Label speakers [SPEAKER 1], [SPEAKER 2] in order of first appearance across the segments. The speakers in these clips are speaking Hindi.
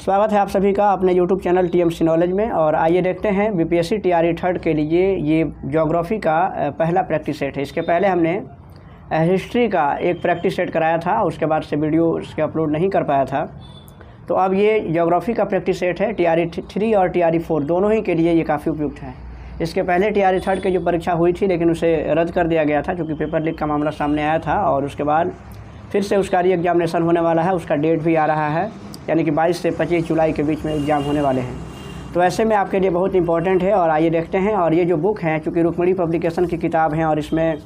[SPEAKER 1] स्वागत है आप सभी का अपने YouTube चैनल TMC नॉलेज में। और आइए देखते हैं BPSC TRE थर्ड के लिए ये ज्योग्राफी का पहला प्रैक्टिस सेट है। इसके पहले हमने हिस्ट्री का एक प्रैक्टिस सेट कराया था, उसके बाद से वीडियो उसके अपलोड नहीं कर पाया था। तो अब ये ज्योग्राफी का प्रैक्टिस सेट है। TRE 3 और TRE 4 दोनों ही के लिए ये काफ़ी उपयुक्त है। इसके पहले TRE थर्ड की जो परीक्षा हुई थी लेकिन उसे रद्द कर दिया गया था क्योंकि पेपर लीक का मामला सामने आया था। और उसके बाद फिर से उसका री एग्जामिनेशन होने वाला है, उसका डेट भी आ रहा है, यानी कि 22 से 25 जुलाई के बीच में एग्ज़ाम होने वाले हैं। तो ऐसे में आपके लिए बहुत इंपॉर्टेंट है। और आइए देखते हैं। और ये जो बुक है चूँकि रुक्मिणी पब्लिकेशन की किताब है और इसमें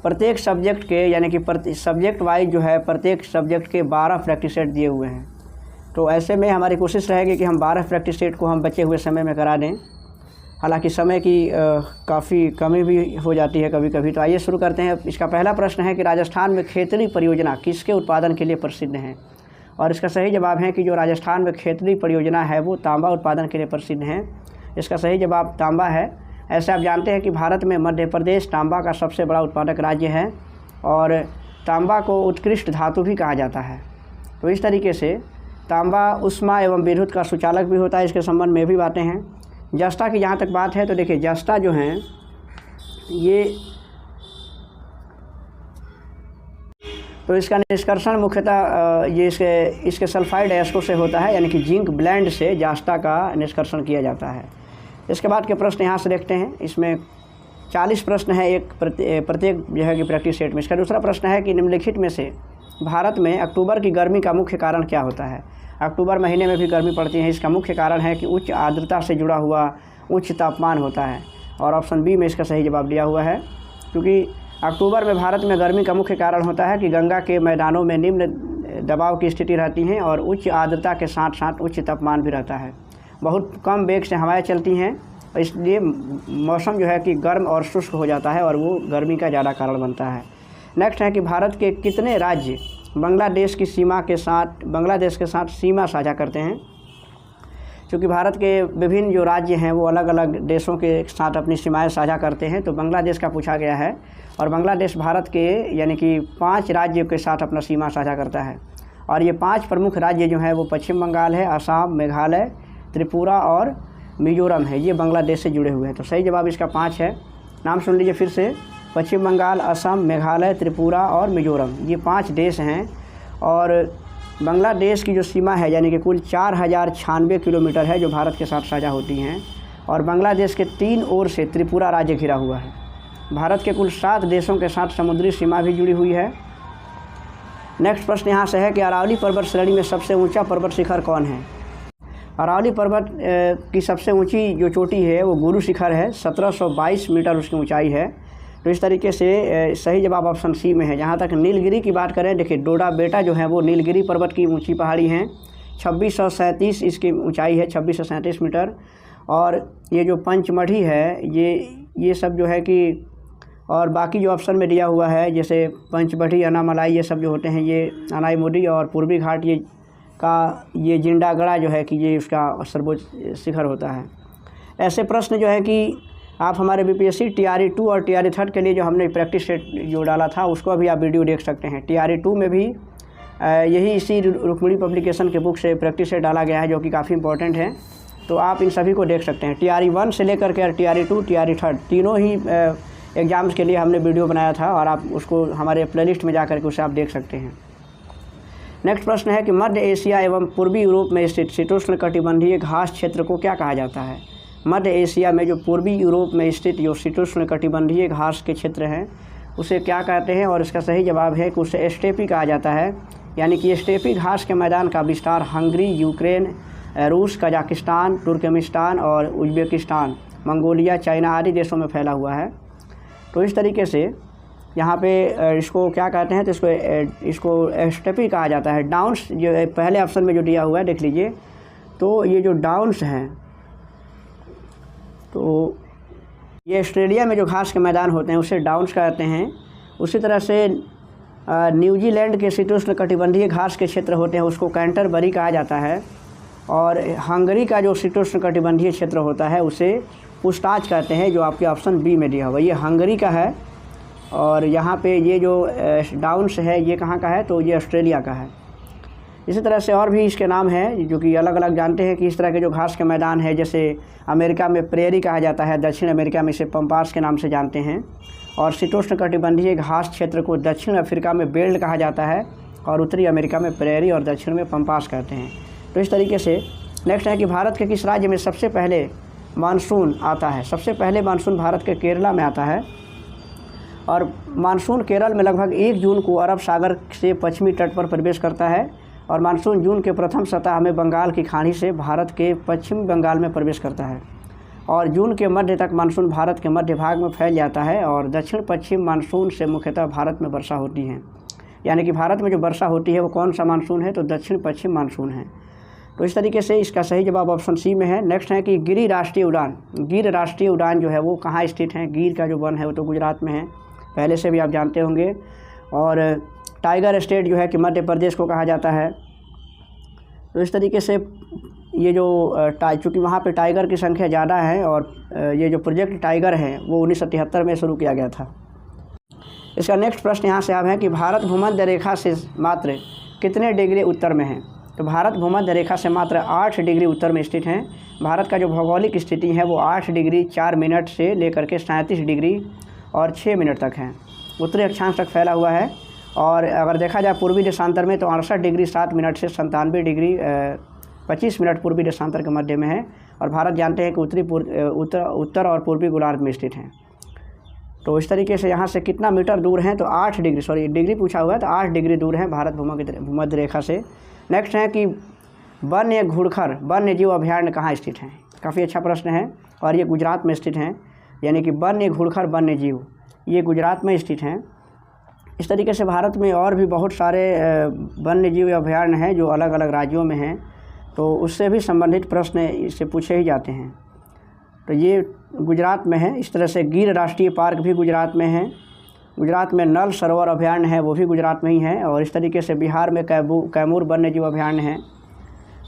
[SPEAKER 1] प्रत्येक सब्जेक्ट के यानी कि सब्जेक्ट वाइज जो है प्रत्येक सब्जेक्ट के 12 प्रैक्टिस सेट दिए हुए हैं। तो ऐसे में हमारी कोशिश रहेगी कि हम 12 प्रैक्टिस सेट को हम बचे हुए समय में करा दें। हालांकि समय की काफ़ी कमी भी हो जाती है कभी कभी। तो आइए शुरू करते हैं। इसका पहला प्रश्न है कि राजस्थान में खेतड़ी परियोजना किसके उत्पादन के लिए प्रसिद्ध है? और इसका सही जवाब है कि जो राजस्थान में खेतड़ी परियोजना है वो तांबा उत्पादन के लिए प्रसिद्ध है। इसका सही जवाब तांबा है। ऐसे आप जानते हैं कि भारत में मध्य प्रदेश तांबा का सबसे बड़ा उत्पादक राज्य है और तांबा को उत्कृष्ट धातु भी कहा जाता है। तो इस तरीके से तांबा ऊष्मा एवं विद्युत का सुचालक भी होता है। इसके संबंध में भी बातें हैं। जस्ता की जहाँ तक बात है तो देखिए जस्ता जो हैं ये तो इसका निष्कर्षण मुख्यतः ये इसके सल्फाइड एस्को से होता है, यानी कि जिंक ब्लेंड से जस्ता का निष्कर्षण किया जाता है। इसके बाद के प्रश्न यहाँ से देखते हैं। इसमें 40 प्रश्न है एक प्रत्येक जो है कि प्रैक्टिस सेट में। इसका दूसरा प्रश्न है कि निम्नलिखित में से भारत में अक्टूबर की गर्मी का मुख्य कारण क्या होता है? अक्टूबर महीने में भी गर्मी पड़ती है। इसका मुख्य कारण है कि उच्च आर्द्रता से जुड़ा हुआ उच्च तापमान होता है। और ऑप्शन बी में इसका सही जवाब दिया हुआ है, क्योंकि अक्टूबर में भारत में गर्मी का मुख्य कारण होता है कि गंगा के मैदानों में निम्न दबाव की स्थिति रहती है और उच्च आर्द्रता के साथ साथ उच्च तापमान भी रहता है। बहुत कम वेग से हवाएं चलती हैं, इसलिए मौसम जो है कि गर्म और शुष्क हो जाता है और वो गर्मी का ज़्यादा कारण बनता है। नेक्स्ट है कि भारत के कितने राज्य बांग्लादेश के साथ सीमा साझा करते हैं? क्योंकि भारत के विभिन्न जो राज्य हैं वो अलग अलग देशों के साथ अपनी सीमाएं साझा करते हैं। तो बांग्लादेश का पूछा गया है और बांग्लादेश भारत के यानी कि 5 राज्यों के साथ अपना सीमा साझा करता है। और ये 5 प्रमुख राज्य जो हैं वो पश्चिम बंगाल है, असम, मेघालय, त्रिपुरा और मिजोरम है। ये बांग्लादेश से जुड़े हुए हैं। तो सही जवाब इसका 5 है। नाम सुन लीजिए फिर से। पश्चिम बंगाल, असम, मेघालय, त्रिपुरा और मिजोरम, ये 5 देश हैं। और बांग्लादेश की जो सीमा है यानी कि कुल 4096 किलोमीटर है जो भारत के साथ साझा होती हैं। और बांग्लादेश के 3 ओर से त्रिपुरा राज्य घिरा हुआ है। भारत के कुल 7 देशों के साथ समुद्री सीमा भी जुड़ी हुई है। नेक्स्ट प्रश्न यहाँ से है कि अरावली पर्वत श्रेणी में सबसे ऊंचा पर्वत शिखर कौन है? अरावली पर्वत की सबसे ऊंची जो चोटी है वो गुरु शिखर है। 1722 मीटर उसकी ऊंचाई है। तो इस तरीके से सही जवाब ऑप्शन सी में है। जहाँ तक नीलगिरी की बात करें, देखिए डोडा बेटा जो है वो नीलगिरी पर्वत की ऊंची पहाड़ी हैं। 2637 इसकी ऊंचाई है, 2637 मीटर। और ये जो पंचमढ़ी है ये सब जो है कि और बाकी जो ऑप्शन में दिया हुआ है जैसे पंचमढ़ी, अनामलाई, ये सब जो होते हैं ये अनाईमुडी और पूर्वी घाट ये जिंडागढ़ा जो है कि ये उसका सर्वोच्च शिखर होता है। ऐसे प्रश्न जो है कि आप हमारे BPSC TRE 2 और TRE थर्ड के लिए जो हमने प्रैक्टिस सेट जो डाला था उसको अभी आप वीडियो देख सकते हैं। TRE 2 में भी यही इसी रुक्मिणी पब्लिकेशन के बुक से प्रैक्टिस सेट डाला गया है जो कि काफ़ी इंपॉर्टेंट है। तो आप इन सभी को देख सकते हैं। TRE 1 से लेकर के TRE 2, TRE थर्ड तीनों ही एग्ज़ाम्स के लिए हमने वीडियो बनाया था और आप उसको हमारे प्लेलिस्ट में जाकर के उसे आप देख सकते हैं। नेक्स्ट प्रश्न है कि मध्य एशिया एवं पूर्वी यूरोप में स्थित शीतोष्णकटिबंधीय घास क्षेत्र को क्या कहा जाता है? मध्य एशिया में जो पूर्वी यूरोप में स्थित जो शीतोष्णकटिबंधीय घास के क्षेत्र हैं उसे क्या कहते हैं? और इसका सही जवाब है कि उसे स्टेपी कहा जाता है। यानी कि स्टेपी घास के मैदान का विस्तार हंगरी, यूक्रेन, रूस, कजाकिस्तान, तुर्कमेनिस्तान और उज्बेकिस्तान, मंगोलिया, चाइना आदि देशों में फैला हुआ है। तो इस तरीके से यहाँ पे इसको क्या कहते हैं? तो इसको स्टेपी कहा जाता है। डाउन्स जो पहले ऑप्शन में जो दिया हुआ है देख लीजिए। तो ये जो डाउन्स हैं तो ये ऑस्ट्रेलिया में जो घास के मैदान होते हैं उसे डाउन्स कहते हैं। उसी तरह से न्यूजीलैंड के शीतोष्णकटिबंधीय घास के क्षेत्र होते हैं उसको कैंटरबरी कहा जाता है। और हंगरी का जो शीतोष्णकटिबंधीय क्षेत्र होता है उसे पुस्ताच कहते हैं, जो आपके ऑप्शन बी में दिया हुआ। ये हंगरी का है। और यहाँ पे ये जो डाउन्स है ये कहाँ का है? तो ये ऑस्ट्रेलिया का है। इसी तरह से और भी इसके नाम हैं जो कि अलग अलग जानते हैं कि इस तरह के जो घास के मैदान है, जैसे अमेरिका में प्रेरी कहा जाता है, दक्षिण अमेरिका में इसे पम्पास के नाम से जानते हैं, और शीतोष्णकटिबंधीय घास क्षेत्र को दक्षिण अफ्रीका में बेल्ट कहा जाता है, और उत्तरी अमेरिका में प्रेरी और दक्षिण में पम्पास कहते हैं। तो इस तरीके से नेक्स्ट है कि भारत के किस राज्य में सबसे पहले मानसून आता है। सबसे पहले मानसून भारत के केरला में आता है, और मानसून केरल में लगभग 1 जून को अरब सागर से पश्चिमी तट पर प्रवेश करता है, और मानसून जून के प्रथम सप्ताह में बंगाल की खाड़ी से भारत के पश्चिमी बंगाल में प्रवेश करता है, और जून के मध्य तक मानसून भारत के मध्य भाग में फैल जाता है, और दक्षिण पश्चिम मानसून से मुख्यतः भारत में वर्षा होती है। यानी कि भारत में जो वर्षा होती है वो कौन सा मानसून है, तो दक्षिण पश्चिम मानसून है। तो इस तरीके से इसका सही जवाब ऑप्शन सी में है। नेक्स्ट है कि गिर राष्ट्रीय उद्यान जो है वो कहाँ स्थित है। गिर का जो वन है वो तो गुजरात में है, पहले से भी आप जानते होंगे। और टाइगर स्टेट जो है कि मध्य प्रदेश को कहा जाता है। तो इस तरीके से ये जो चूँकि वहाँ पे टाइगर की संख्या ज़्यादा है, और ये जो प्रोजेक्ट टाइगर है वो 1973 में शुरू किया गया था। इसका नेक्स्ट प्रश्न यहाँ से आप है कि भारत भूमध्य रेखा से मात्र कितने डिग्री उत्तर में है। तो भारत भूमध्य रेखा से मात्र 8 डिग्री उत्तर में स्थित है। भारत का जो भौगोलिक स्थिति है वो 8 डिग्री 4 मिनट से लेकर के 37 डिग्री और 6 मिनट तक है, उत्तरी अक्षांश तक फैला हुआ है। और अगर देखा जाए पूर्वी देशांतर में तो 68 डिग्री 7 मिनट से 97 डिग्री 25 मिनट पूर्वी देशांतर के मध्य में है। और भारत जानते हैं कि उत्तर और पूर्वी गोलार्ध में स्थित है। तो इस तरीके से यहाँ से कितना मीटर दूर हैं, तो 8 डिग्री, डिग्री पूछा हुआ है, तो 8 डिग्री दूर है भारत भूमध्य रेखा से। नेक्स्ट है कि वन्य जीव अभयारण्य कहाँ स्थित हैं। काफ़ी अच्छा प्रश्न है, और ये गुजरात में स्थित हैं। यानी कि वन्य जीव ये गुजरात में स्थित हैं। इस तरीके से भारत में और भी बहुत सारे वन्य जीव अभयारण्य हैं जो अलग अलग राज्यों में हैं, तो उससे भी संबंधित प्रश्न इससे पूछे ही जाते हैं। तो ये गुजरात में है। इस तरह से गिर राष्ट्रीय पार्क भी गुजरात में है। गुजरात में नल सरोवर अभयारण्य है, वो भी गुजरात में ही है। और इस तरीके से बिहार में कैमूर वन्य जीव अभयारण्य है।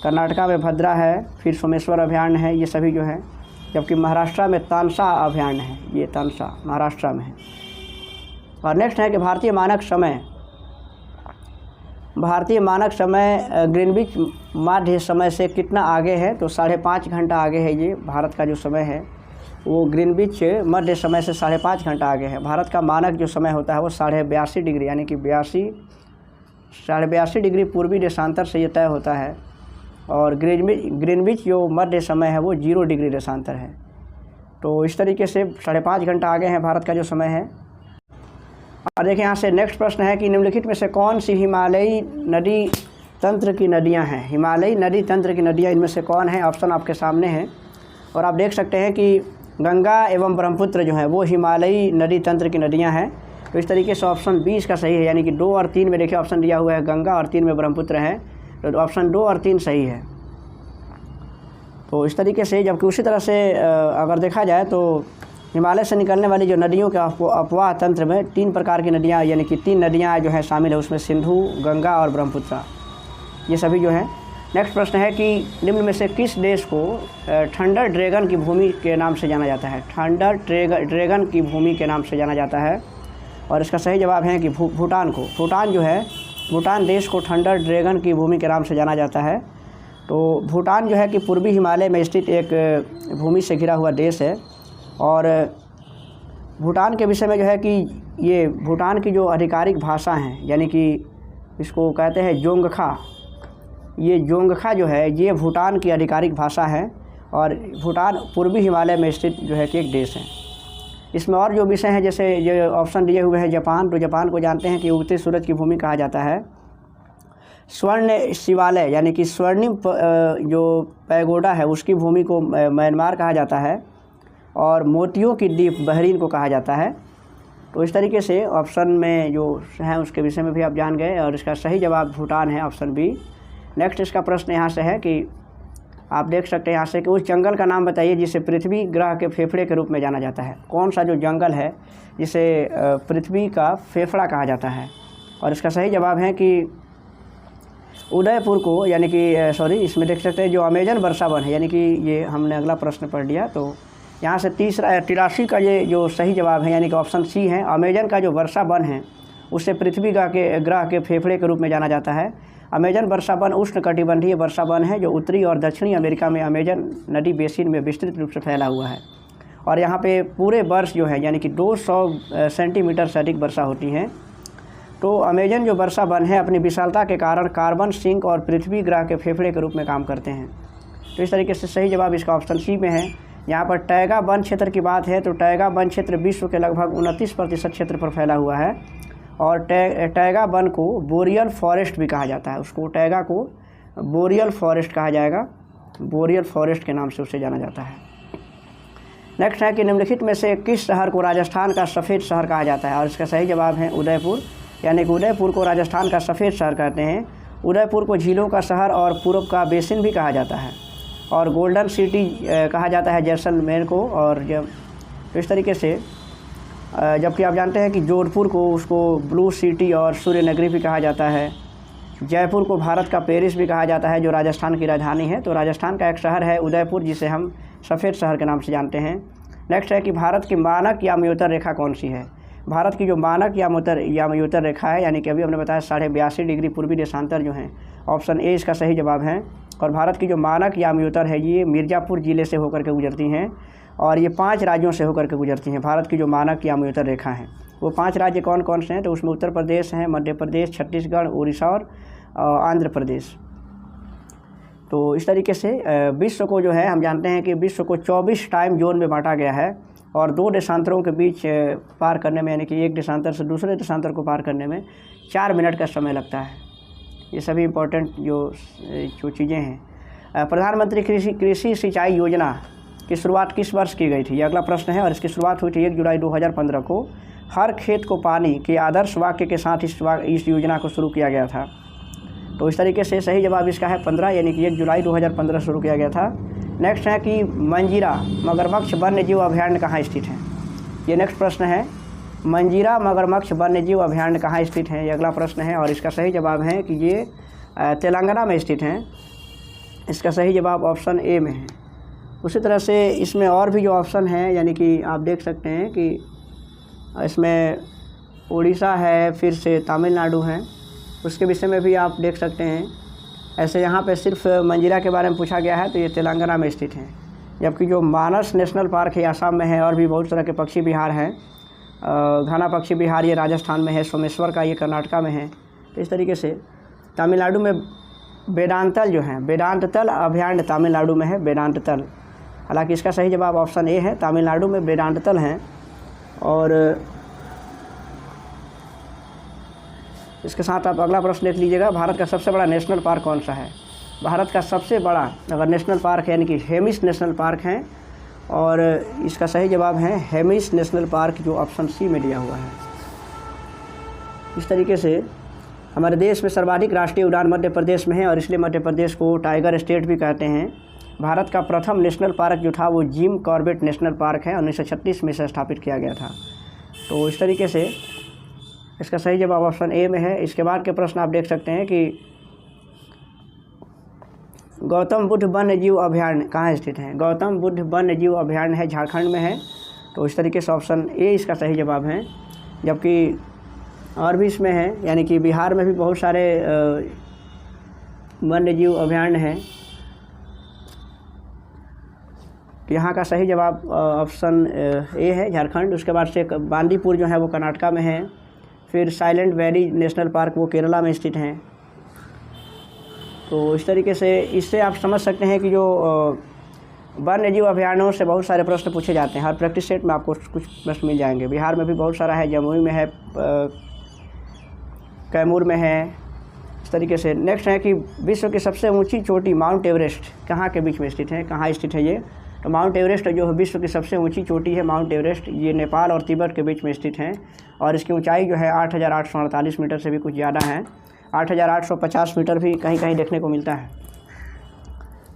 [SPEAKER 1] कर्नाटका में भद्रा है, फिर सोमेश्वर अभयारण्य है, ये सभी जो है। जबकि महाराष्ट्र में तानसा अभयारण्य है, ये तानसा महाराष्ट्र में है। और नेक्स्ट है कि भारतीय मानक समय ग्रीनविच मध्य समय से कितना आगे है। तो 5.5 घंटा आगे है। ये भारत का जो समय है वो ग्रीनविच मध्य समय से 5.5 घंटा आगे है। भारत का मानक जो समय होता है वो 82.5 डिग्री, यानी कि 82 डिग्री पूर्वी देशांतर से ये तय होता है। और ग्रीनविच जो मध्य समय है वो 0 डिग्री देशांतर है। तो इस तरीके से 5.5 घंटा आगे है भारत का जो समय है। और देखिए यहाँ से नेक्स्ट प्रश्न है कि निम्नलिखित में से कौन सी हिमालयी नदी तंत्र की नदियाँ हैं। हिमालयी नदी तंत्र की नदियाँ इनमें से कौन है। ऑप्शन आपके सामने है, और आप देख सकते हैं कि गंगा एवं ब्रह्मपुत्र जो है वो हिमालयी नदी तंत्र की नदियाँ हैं। तो इस तरीके से ऑप्शन 20 का सही है। यानी कि 2 और 3 में देखिए ऑप्शन दिया हुआ है गंगा, और 3 में ब्रह्मपुत्र है। तो ऑप्शन 2 और 3 सही है। तो इस तरीके से, जबकि उसी तरह से अगर देखा जाए तो हिमालय से निकलने वाली जो नदियों के अपवाह तंत्र में 3 प्रकार की नदियाँ, यानी कि 3 नदियाँ जो हैं शामिल है, उसमें सिंधु, गंगा और ब्रह्मपुत्र, ये सभी जो है। नेक्स्ट प्रश्न है कि निम्न में से किस देश को थंडर ड्रैगन की भूमि के नाम से जाना जाता है। थंडर ड्रैगन की भूमि के नाम से जाना जाता है, और इसका सही जवाब है कि भूटान को। भूटान जो है, भूटान देश को थंडर ड्रैगन की भूमि के नाम से जाना जाता है। तो भूटान जो है कि पूर्वी हिमालय में स्थित एक भूमि से घिरा हुआ देश है। और भूटान के विषय में जो है कि ये भूटान की जो आधिकारिक भाषा हैं, यानी कि इसको कहते हैं जोंगखा। ये जोंगखा जो है ये भूटान की आधिकारिक भाषा है, और भूटान पूर्वी हिमालय में स्थित जो है कि एक देश है। इसमें और जो विषय हैं, जैसे ये ऑप्शन दिए हुए हैं जापान। तो जापान को जानते हैं कि उगते सूरज की भूमि कहा जाता है। स्वर्ण शिवालय यानी कि स्वर्णिम जो पैगोडा है उसकी भूमि को म्यांमार कहा जाता है, और मोतियों की द्वीप बहरीन को कहा जाता है। तो इस तरीके से ऑप्शन में जो है उसके विषय में भी आप जान गए, और इसका सही जवाब भूटान है, ऑप्शन बी। नेक्स्ट इसका प्रश्न यहाँ से है कि आप देख सकते हैं यहाँ से कि उस जंगल का नाम बताइए जिसे पृथ्वी ग्रह के फेफड़े के रूप में जाना जाता है। कौन सा जो जंगल है जिसे पृथ्वी का फेफड़ा कहा जाता है। और इसका सही जवाब है कि उदयपुर को, यानी कि इसमें देख सकते हैं जो अमेजन वर्षा वन है, यानी कि ये हमने अगला प्रश्न पढ़ लिया। तो यहाँ से 83 का ये जो सही जवाब है, यानी कि ऑप्शन सी है। अमेजन का जो वर्षा वन है उसे पृथ्वी ग्रह के फेफड़े के रूप में जाना जाता है। अमेजन वर्षा वन उष्णकटिबंधीय वर्षा वन है जो उत्तरी और दक्षिणी अमेरिका में अमेजन नदी बेसिन में विस्तृत रूप से फैला हुआ है और यहाँ पे पूरे वर्ष जो है यानी कि 200 सेंटीमीटर से अधिक वर्षा होती है। तो अमेजन जो वर्षा वन है अपनी विशालता के कारण कार्बन सिंक और पृथ्वी ग्रह के फेफड़े के रूप में काम करते हैं। तो इस तरीके से सही जवाब इसका ऑप्शन सी में है। यहाँ पर टैगा वन क्षेत्र की बात है तो टैगा वन क्षेत्र विश्व के लगभग 29% क्षेत्र पर फैला हुआ है और टैगा वन को बोरियल फॉरेस्ट भी कहा जाता है। उसको टैगा को बोरियल फॉरेस्ट कहा जाएगा, बोरियल फॉरेस्ट के नाम से उसे जाना जाता है। नेक्स्ट है कि निम्नलिखित में से किस शहर को राजस्थान का सफ़ेद शहर कहा जाता है और इसका सही जवाब है उदयपुर, यानी कि उदयपुर को राजस्थान का सफ़ेद शहर कहते हैं। उदयपुर को झीलों का शहर और पूर्व का बेसिन भी कहा जाता है और गोल्डन सिटी कहा जाता है जैसलमेर को। और जब तो इस तरीके से जबकि आप जानते हैं कि जोधपुर को उसको ब्लू सिटी और सूर्य नगरी भी कहा जाता है। जयपुर को भारत का पेरिस भी कहा जाता है जो राजस्थान की राजधानी है। तो राजस्थान का एक शहर है उदयपुर जिसे हम सफ़ेद शहर के नाम से जानते हैं। नेक्स्ट है कि भारत की मानक यामयोत्तर रेखा कौन सी है। भारत की जो मानक यामयोत्तर रेखा है यानी कि अभी हमने बताया 82.5 डिग्री पूर्वी देशांतर जो है, ऑप्शन ए इसका सही जवाब है। और भारत की जो मानक यामयोत्तर है ये मिर्ज़ापुर ज़िले से होकर के गुजरती हैं और ये 5 राज्यों से होकर के गुजरती हैं। भारत की जो मानक यामयोत्तर रेखा है वो 5 राज्य कौन कौन से हैं तो उसमें उत्तर प्रदेश हैं, मध्य प्रदेश, छत्तीसगढ़, उड़ीसा और आंध्र प्रदेश। तो इस तरीके से विश्व को जो है हम जानते हैं कि विश्व को 24 टाइम जोन में बांटा गया है और 2 देशांतरों के बीच पार करने में यानी कि एक देशांतर से दूसरे देशांतर को पार करने में 4 मिनट का समय लगता है। ये सभी इम्पोर्टेंट जो चीज़ें हैं। प्रधानमंत्री कृषि सिंचाई योजना की शुरुआत किस वर्ष की गई थी, ये अगला प्रश्न है और इसकी शुरुआत हुई थी 1 जुलाई 2015 को। हर खेत को पानी के आदर्श वाक्य के साथ इस योजना को शुरू किया गया था। तो इस तरीके से सही जवाब इसका है 15 यानी कि 1 जुलाई 2015 शुरू किया गया था। नेक्स्ट है कि मंजीरा मगरमच्छ वन्यजीव अभयारण्य कहाँ स्थित है। ये नेक्स्ट प्रश्न है, मंजीरा मगरमच्छ वन्यजीव अभयारण्य कहाँ स्थित है, ये अगला प्रश्न है और इसका सही जवाब है कि ये तेलंगाना में स्थित है। इसका सही जवाब ऑप्शन ए में है। उसी तरह से इसमें और भी जो ऑप्शन हैं यानी कि आप देख सकते हैं कि इसमें उड़ीसा है, फिर से तमिलनाडु है, उसके विषय में भी आप देख सकते हैं। ऐसे यहाँ पे सिर्फ मंजीरा के बारे में पूछा गया है तो ये तेलंगाना में स्थित है। जबकि जो मानस नेशनल पार्क है आसाम में है और भी बहुत तरह के पक्षी विहार हैं। घना पक्षी विहार ये राजस्थान में है, सोमेश्वर का ये कर्नाटका में है। तो इस तरीके से तमिलनाडु में वेदांतल जो है, वेदांतल अभयारण्य तमिलनाडु में है, वेदांतल। हालांकि इसका सही जवाब ऑप्शन ए है, तमिलनाडु में वेदांतल हैं। और इसके साथ आप अगला प्रश्न देख लीजिएगा, भारत का सबसे बड़ा नेशनल पार्क कौन सा है। भारत का सबसे बड़ा अगर नेशनल पार्क है यानी कि हेमिस नेशनल पार्क है और इसका सही जवाब है हेमिस नेशनल पार्क जो ऑप्शन सी में दिया हुआ है। इस तरीके से हमारे देश में सर्वाधिक राष्ट्रीय उद्यान मध्य प्रदेश में है और इसलिए मध्य प्रदेश को टाइगर स्टेट भी कहते हैं। भारत का प्रथम नेशनल पार्क जो था वो जिम कॉर्बेट नेशनल पार्क है, 1936 में से स्थापित किया गया था। तो इस तरीके से इसका सही जवाब ऑप्शन ए में है। इसके बाद के प्रश्न आप देख सकते हैं कि गौतम बुद्ध वन्यजीव अभयारण्य कहाँ स्थित है। गौतम बुद्ध वन्यजीव अभयारण्य है झारखंड में है। तो इस तरीके से ऑप्शन ए इसका सही जवाब है। जबकि और भी इसमें है यानी कि बिहार में भी बहुत सारे वन्यजीव अभयारण्य हैं। यहाँ का सही जवाब ऑप्शन ए है, झारखंड। उसके बाद से बांदीपुर जो है वो कर्नाटका में है। फिर साइलेंट वैली नेशनल पार्क वो केरला में स्थित हैं। तो इस तरीके से इससे आप समझ सकते हैं कि जो वन्यजीव अभयारण्यों से बहुत सारे प्रश्न पूछे जाते हैं। हर प्रैक्टिस सेट में आपको कुछ प्रश्न मिल जाएंगे। बिहार में भी बहुत सारा है, जमुई में है, कैमूर में है। इस तरीके से नेक्स्ट है कि विश्व की सबसे ऊंची चोटी माउंट एवरेस्ट कहाँ के बीच में स्थित है, कहाँ स्थित है ये। तो माउंट एवरेस्ट जो है विश्व की सबसे ऊंची चोटी है माउंट एवरेस्ट, ये नेपाल और तिब्बत के बीच में स्थित है और इसकी ऊंचाई जो है 8,848 मीटर से भी कुछ ज़्यादा है। 8,850 मीटर भी कहीं कहीं देखने को मिलता है।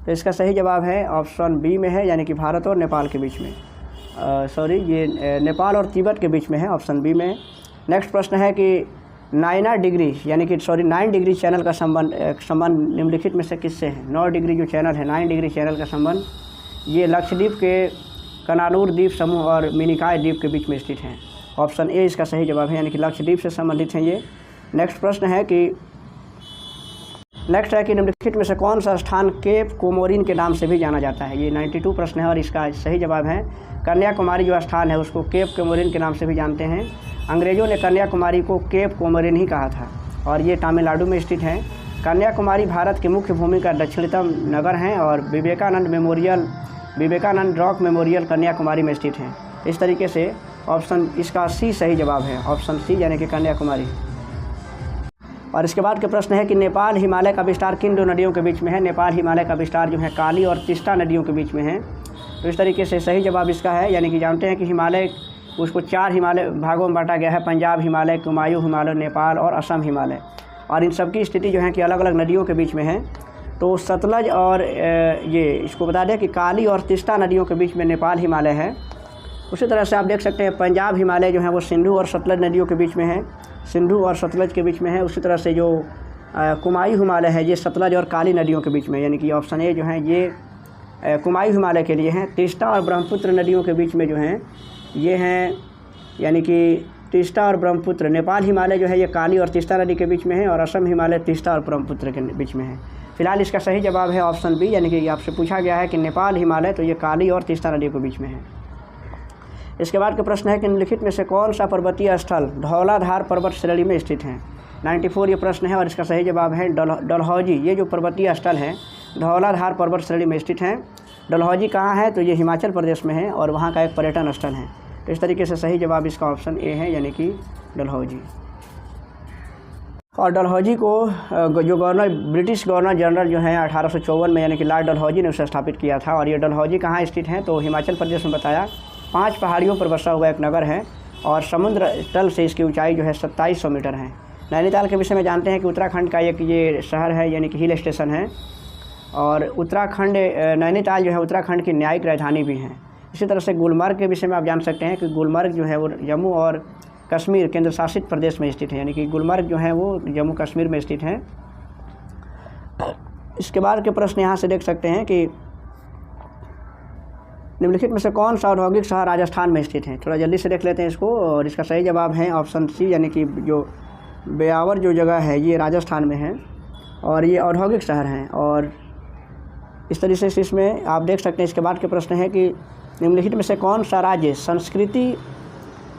[SPEAKER 1] तो इसका सही जवाब है ऑप्शन बी में है, यानी कि भारत और नेपाल के बीच में। ये नेपाल और तिब्बत के बीच में है, ऑप्शन बी में। नेक्स्ट प्रश्न है कि 9 डिग्री चैनल का संबंध निम्नलिखित में से किससे है। 9 डिग्री जो चैनल है, 9 डिग्री चैनल का संबंध ये लक्षद्वीप के कनानूर द्वीप समूह और मिनिकॉय द्वीप के बीच में स्थित हैं। ऑप्शन ए इसका सही जवाब है, यानी कि लक्षद्वीप से संबंधित हैं ये। नेक्स्ट प्रश्न है कि निम्नलिखित में से कौन सा स्थान केप कोमोरिन के नाम से भी जाना जाता है। ये 92 प्रश्न है और इसका सही जवाब है कन्याकुमारी जो स्थान है उसको केप कोमोरिन के नाम से भी जानते हैं। अंग्रेज़ों ने कन्याकुमारी को केप कोमोरिन ही कहा था और ये तमिलनाडु में स्थित है। कन्याकुमारी भारत की मुख्य भूमि का दक्षिणतम नगर है और विवेकानंद रॉक मेमोरियल कन्याकुमारी में स्थित है। इस तरीके से ऑप्शन इसका सी सही जवाब है, ऑप्शन सी यानी कि कन्याकुमारी। और इसके बाद के प्रश्न है कि नेपाल हिमालय का विस्तार किन दो नदियों के बीच में है। नेपाल हिमालय का विस्तार जो है काली और तीस्ता नदियों के बीच में है। तो इस तरीके से सही जवाब इसका है, यानी कि जानते हैं कि हिमालय उसको 4 हिमालय भागों में बांटा गया है, पंजाब हिमालय, कुमायूं हिमालय, नेपाल और असम हिमालय। और इन सब की स्थिति जो है कि अलग अलग नदियों के बीच में है। तो सतलज और ये इसको बता दें कि काली और तीस्ता नदियों के बीच में नेपाल हिमालय है। उसी तरह से आप देख सकते हैं पंजाब हिमालय जो है वो सिंधु और सतलज नदियों के बीच में है, सिंधु और सतलज के बीच में है। उसी तरह से जो कुमायूं हिमालय है ये सतलज और काली नदियों के बीच में, यानी कि ऑप्शन ए जो है ये कुमायूं हिमालय के लिए हैं। तीस्ता और ब्रह्मपुत्र नदियों के बीच में जो हैं ये हैं, यानी कि तीस्ता और ब्रह्मपुत्र। नेपाल हिमालय जो है ये काली और तीस्ता नदी के बीच में है और असम हिमालय तीस्ता और ब्रह्मपुत्र के बीच में है। फिलहाल इसका सही जवाब है ऑप्शन बी, यानी कि आपसे पूछा गया है कि नेपाल हिमालय, तो ये काली और तीस्ता नदी के बीच में है। इसके बाद का प्रश्न है कि निम्नलिखित में से कौन सा पर्वतीय स्थल धौलाधार पर्वत श्रेणी में स्थित है। 94 ये प्रश्न है और इसका सही जवाब है डलहौजी। ये जो पर्वतीय स्थल है धौलाधार पर्वत श्रेणी में स्थित है। डलहौजी कहाँ है, तो ये हिमाचल प्रदेश में है और वहाँ का एक पर्यटन स्थल है। तो इस तरीके से सही जवाब इसका ऑप्शन ए है, यानी कि डलहौजी। और डलहौजी को जो ब्रिटिश गवर्नर जनरल जो है 1854 में, यानी कि लॉर्ड डलहौजी ने उसे स्थापित किया था। और ये डलहौजी कहाँ स्थित है, तो हिमाचल प्रदेश में बताया। 5 पहाड़ियों पर बसा हुआ एक नगर है और समुद्र तल से इसकी ऊंचाई जो है 2700 मीटर है। नैनीताल के विषय में जानते हैं कि उत्तराखंड का एक ये शहर है, यानी कि हिल स्टेशन है। और उत्तराखंड नैनीताल जो है उत्तराखंड की न्यायिक राजधानी भी है। इसी तरह से गुलमर्ग के विषय में आप जान सकते हैं कि गुलमर्ग जो है वो जम्मू और कश्मीर केंद्र शासित प्रदेश में स्थित है, यानी कि गुलमर्ग जो है वो जम्मू कश्मीर में स्थित है। इसके बाद के प्रश्न यहाँ से देख सकते हैं कि निम्नलिखित में से कौन सा औद्योगिक शहर राजस्थान में स्थित है। थोड़ा जल्दी से देख लेते हैं इसको। और इसका सही जवाब है ऑप्शन सी, यानी कि जो ब्यावर जो जगह है ये राजस्थान में है और ये औद्योगिक शहर हैं। और इस तरीके से इसमें आप देख सकते हैं। इसके बाद के प्रश्न है कि निम्नलिखित में से कौन सा राज्य संस्कृति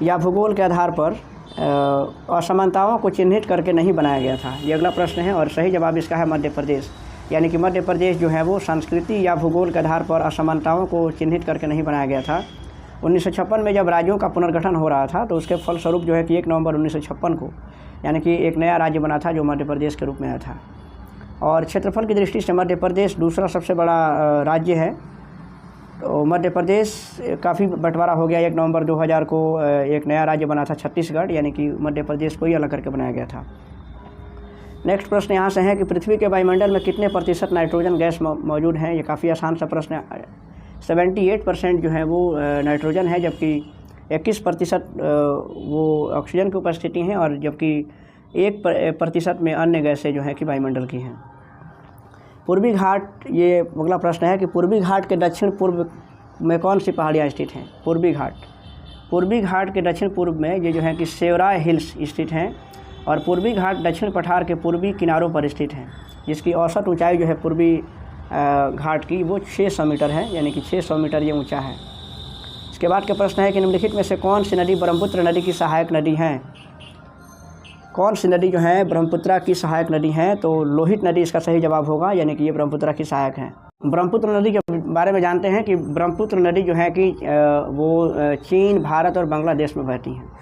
[SPEAKER 1] या भूगोल के आधार पर असमानताओं को चिन्हित करके नहीं बनाया गया था। ये अगला प्रश्न है और सही जवाब इसका है मध्य प्रदेश, यानी कि मध्य प्रदेश जो है वो संस्कृति या भूगोल के आधार पर असमानताओं को चिन्हित करके नहीं बनाया गया था। 1956 में जब राज्यों का पुनर्गठन हो रहा था तो उसके फलस्वरूप जो है कि 1 नवंबर 1956 को यानी कि एक नया राज्य बना था जो मध्य प्रदेश के रूप में आया था। और क्षेत्रफल की दृष्टि से मध्य प्रदेश दूसरा सबसे बड़ा राज्य है। तो मध्य प्रदेश काफ़ी बंटवारा हो गया। 1 नवंबर 2000 को एक नया राज्य बना था छत्तीसगढ़, यानी कि मध्य प्रदेश को ही अलग करके बनाया गया था। नेक्स्ट प्रश्न यहाँ से है कि पृथ्वी के वायुमंडल में कितने प्रतिशत नाइट्रोजन गैस मौजूद है। ये काफ़ी आसान सा प्रश्न है। 78% जो है वो नाइट्रोजन है, जबकि 21% वो ऑक्सीजन की उपस्थिति है और जबकि 1% में अन्य गैसें जो है कि वायुमंडल की हैं। पूर्वी घाट, ये अगला प्रश्न है कि पूर्वी घाट के दक्षिण पूर्व में कौन सी पहाड़ियाँ स्थित हैं। पूर्वी घाट के दक्षिण पूर्व में ये जो है कि सेवराय हिल्स स्थित हैं और पूर्वी घाट दक्षिण पठार के पूर्वी किनारों पर स्थित हैं, जिसकी औसत ऊंचाई जो है पूर्वी घाट की वो 600 मीटर है, यानी कि 600 मीटर ये ऊंचा है। इसके बाद का प्रश्न है कि निम्नलिखित में से कौन सी नदी ब्रह्मपुत्र नदी की सहायक नदी है। कौन सी नदी जो है ब्रह्मपुत्र की सहायक नदी है, तो लोहित नदी इसका सही जवाब होगा, यानी कि ये ब्रह्मपुत्र की सहायक है। ब्रह्मपुत्र नदी के बारे में जानते हैं कि ब्रह्मपुत्र नदी जो है कि वो चीन, भारत और बांग्लादेश में बहती हैं।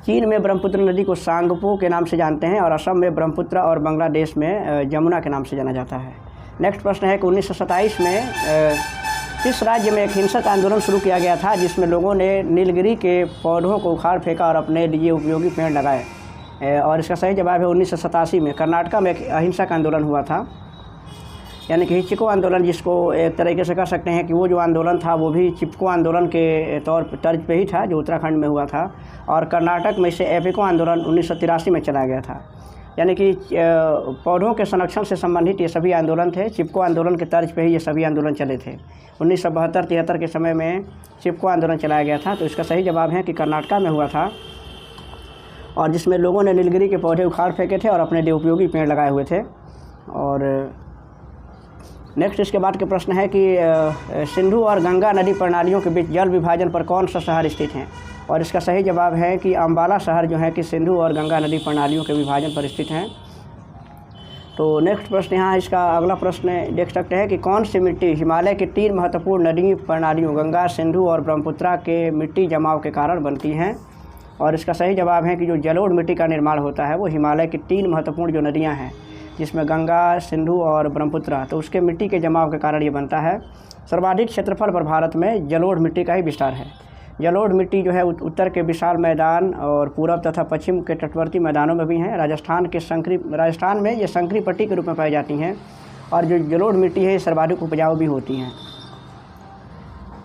[SPEAKER 1] चीन में ब्रह्मपुत्र नदी को सांगपो के नाम से जानते हैं और असम में ब्रह्मपुत्र और बांग्लादेश में जमुना के नाम से जाना जाता है। नेक्स्ट प्रश्न है कि 1927 में किस राज्य में एक हिंसक आंदोलन शुरू किया गया था जिसमें लोगों ने नीलगिरी के पौधों को उखाड़ फेंका और अपने लिए उपयोगी पेड़ लगाए। और इसका सही जवाब है 1987 में कर्नाटक में एक अहिंसक आंदोलन हुआ था, यानी कि चिपको आंदोलन, जिसको एक तरीके से कह सकते हैं कि वो जो आंदोलन था वो भी चिपको आंदोलन के तर्ज पे ही था जो उत्तराखंड में हुआ था। और कर्नाटक में इसे एपिको आंदोलन 1983 में चलाया गया था। यानी कि पौधों के संरक्षण से संबंधित ये सभी आंदोलन थे। चिपको आंदोलन के तर्ज पे ही ये सभी आंदोलन चले थे। 1972-73 के समय में चिपको आंदोलन चलाया गया था। तो इसका सही जवाब है कि कर्नाटका में हुआ था, और जिसमें लोगों ने नीलगिरी के पौधे उखाड़ फेंके थे और अपने लिए उपयोगी पेड़ लगाए हुए थे। और नेक्स्ट इसके बाद के प्रश्न है कि सिंधु और गंगा नदी प्रणालियों के बीच जल विभाजन पर कौन सा शहर स्थित है? और इसका सही जवाब है कि अम्बाला शहर जो है कि सिंधु और गंगा नदी प्रणालियों के विभाजन पर स्थित है। तो नेक्स्ट प्रश्न यहाँ इसका अगला प्रश्न देख सकते हैं कि कौन सी मिट्टी हिमालय की 3 महत्वपूर्ण नदी प्रणालियों गंगा, सिंधु और ब्रह्मपुत्रा के मिट्टी जमाव के कारण बनती हैं? और इसका सही जवाब है कि जो जलोढ़ मिट्टी का निर्माण होता है वो हिमालय की 3 महत्वपूर्ण जो नदियाँ हैं, जिसमें गंगा, सिंधु और ब्रह्मपुत्रा, तो उसके मिट्टी के जमाव के कारण ये बनता है। सर्वाधिक क्षेत्रफल पर भारत में जलोढ़ मिट्टी का ही विस्तार है। जलोढ़ मिट्टी जो है उत्तर के विशाल मैदान और पूरब तथा पश्चिम के तटवर्ती मैदानों में भी हैं। राजस्थान में ये संकरी पट्टी के रूप में पाई जाती हैं, और जो जलोढ़ मिट्टी है ये सर्वाधिक उपजाऊ भी होती हैं।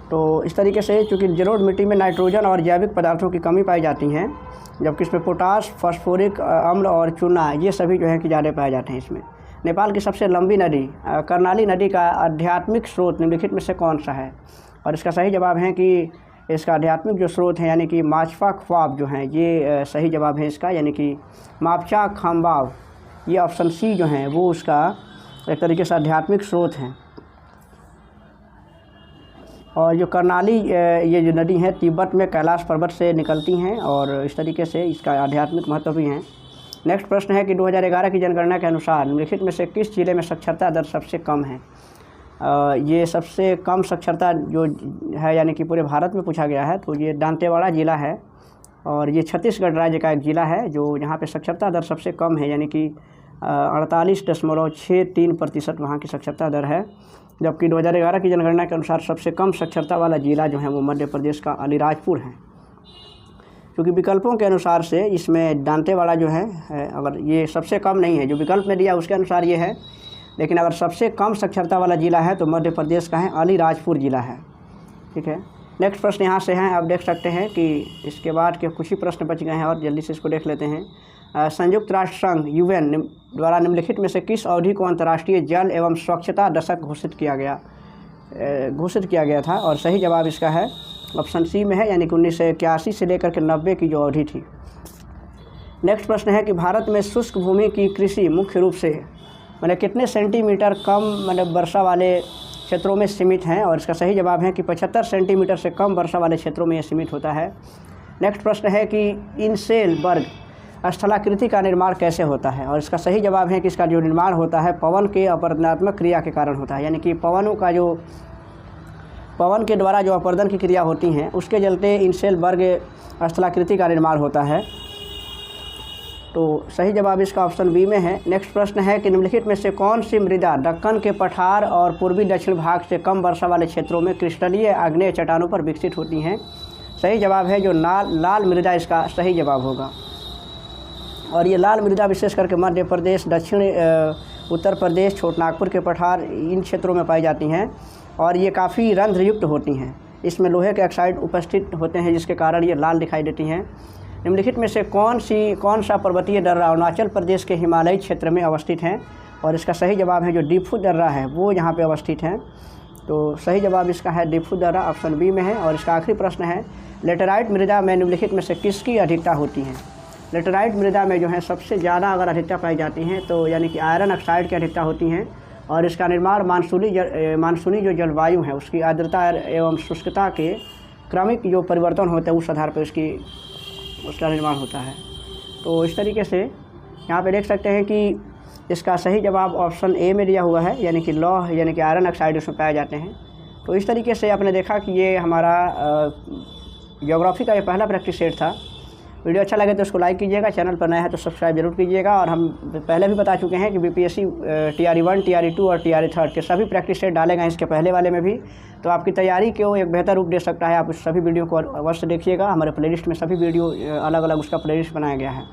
[SPEAKER 1] तो इस तरीके से चूँकि जलोढ़ मिट्टी में नाइट्रोजन और जैविक पदार्थों की कमी पाई जाती हैं, जबकि इसमें पोटास, फास्फोरिक अम्ल और चूना ये सभी जो है कि ज़्यादा पाए जाते हैं इसमें। नेपाल की सबसे लंबी नदी कर्णाली नदी का आध्यात्मिक स्रोत निम्नलिखित में से कौन सा है? और इसका सही जवाब है कि इसका आध्यात्मिक जो स्रोत है यानी कि माचफा ख्वाब जो हैं, ये सही जवाब है इसका, यानी कि मापचा खाम्बाव, ये ऑप्शन सी जो है वो उसका एक तरीके से आध्यात्मिक स्रोत हैं। और जो कर्णाली ये जो नदी है तिब्बत में कैलाश पर्वत से निकलती हैं, और इस तरीके से इसका आध्यात्मिक महत्व भी है। नेक्स्ट प्रश्न है कि 2011 की जनगणना के अनुसार निम्नलिखित में से किस जिले में साक्षरता दर सबसे कम है? ये सबसे कम साक्षरता जो है यानी कि पूरे भारत में पूछा गया है, तो ये दांतेवाड़ा ज़िला है, और ये छत्तीसगढ़ राज्य का एक ज़िला है जो यहाँ पे साक्षरता दर सबसे कम है, यानी कि 48.63% वहाँ की साक्षरता दर है। जबकि 2011 की जनगणना के अनुसार सबसे कम साक्षरता वाला ज़िला जो है वो मध्य प्रदेश का अलीराजपुर है। क्योंकि विकल्पों के अनुसार से इसमें दांतेवाड़ा जो है अगर ये सबसे कम नहीं है, जो विकल्प में दिया उसके अनुसार ये है, लेकिन अगर सबसे कम साक्षरता वाला ज़िला है तो मध्य प्रदेश का है अलीराजपुर ज़िला है। ठीक है, नेक्स्ट प्रश्न यहाँ से हैं, आप देख सकते हैं कि इसके बाद के कुछ ही प्रश्न बच गए हैं और जल्दी से इसको देख लेते हैं। संयुक्त राष्ट्र संघ UN द्वारा निम्नलिखित में से किस अवधि को अंतर्राष्ट्रीय जल एवं स्वच्छता दशक घोषित किया गया था? और सही जवाब इसका है ऑप्शन सी में है, यानी कि 1981 से लेकर के 90 की जो अवधि थी। नेक्स्ट प्रश्न है कि भारत में शुष्क भूमि की कृषि मुख्य रूप से मतलब कितने सेंटीमीटर कम मतलब वर्षा वाले क्षेत्रों में सीमित हैं? और इसका सही जवाब है कि 75 सेंटीमीटर से कम वर्षा वाले क्षेत्रों में ये सीमित होता है। नेक्स्ट प्रश्न है कि इनसेलबर्ग स्थलाकृति का निर्माण कैसे होता है? और इसका सही जवाब है कि इसका जो निर्माण होता है पवन के अपरदनात्मक क्रिया के कारण होता है, यानी कि पवन के द्वारा जो अपर्दन की क्रिया होती हैं उसके चलते इनसेलबर्ग स्थलाकृति का निर्माण होता है। तो सही जवाब इसका ऑप्शन बी में है। नेक्स्ट प्रश्न है कि निम्नलिखित में से कौन सी मृदा दक्कन के पठार और पूर्वी दक्षिण भाग से कम वर्षा वाले क्षेत्रों में क्रिस्टलीय आग्नेय चट्टानों पर विकसित होती हैं? सही जवाब है जो लाल मृदा इसका सही जवाब होगा। और ये लाल मृदा विशेष करके मध्य प्रदेश, दक्षिण उत्तर प्रदेश, छोटनागपुर के पठार इन क्षेत्रों में पाई जाती हैं, और ये काफ़ी रंध्रयुक्त होती हैं। इसमें लोहे के ऑक्साइड उपस्थित होते हैं जिसके कारण ये लाल दिखाई देती हैं। निम्नलिखित में से कौन सा पर्वतीय दर्रा अरुणाचल प्रदेश के हिमालयी क्षेत्र में अवस्थित हैं? और इसका सही जवाब है जो डिफू दर्रा है वो यहाँ पे अवस्थित हैं। तो सही जवाब इसका है डिफू दर्रा, ऑप्शन बी में है। और इसका आखिरी प्रश्न है लेटेराइट मृदा में निम्नलिखित में से किसकी अधिकता होती है? लेटेराइट मृदा में जो है सबसे ज़्यादा अगर अधिकता पाई जाती हैं तो यानी कि आयरन ऑक्साइड की अधिकता होती हैं, और इसका निर्माण मानसूनी जो जलवायु है उसकी आर्द्रता एवं शुष्कता के क्रमिक जो परिवर्तन होते हैं उस आधार पर उसका निर्माण होता है। तो इस तरीके से यहाँ पे देख सकते हैं कि इसका सही जवाब ऑप्शन ए में दिया हुआ है, यानी कि लौह यानी कि आयरन ऑक्साइड उसमें पाए जाते हैं। तो इस तरीके से आपने देखा कि ये हमारा ज्योग्राफी का ये पहला प्रैक्टिस सेट था। वीडियो अच्छा लगे तो उसको लाइक कीजिएगा, चैनल पर नया है तो सब्सक्राइब जरूर कीजिएगा। और हम पहले भी बता चुके हैं कि BPSC TRE 1, TRE 2 और TRE 3 के सभी प्रैक्टिस सेट डाले गए इसके पहले वाले में भी, तो आपकी तैयारी को एक बेहतर रूप दे सकता है। आप उस सभी वीडियो को अवश्य देखिएगा। हमारे प्लेलिस्ट में सभी वीडियो अलग अलग उसका प्लेलिस्ट बनाया गया है।